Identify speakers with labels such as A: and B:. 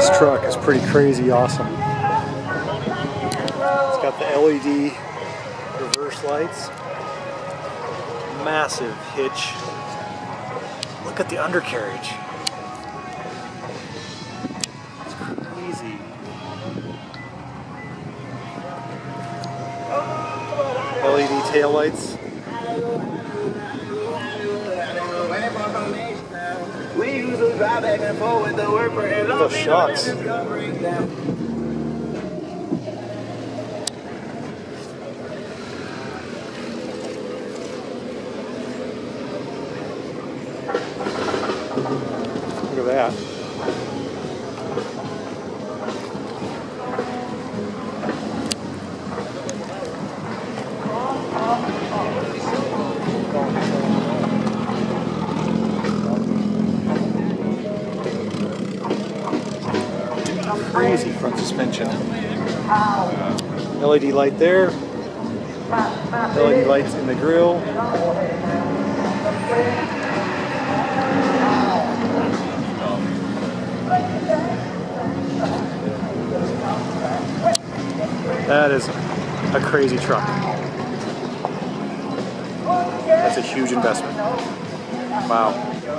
A: This truck is pretty crazy awesome. It's got the LED reverse lights. Massive hitch. Look at the undercarriage. It's crazy. LED taillights. Those shocks. Look at that. Crazy front suspension. LED light there. LED lights in the grille. That is a crazy truck. That's a huge investment. Wow.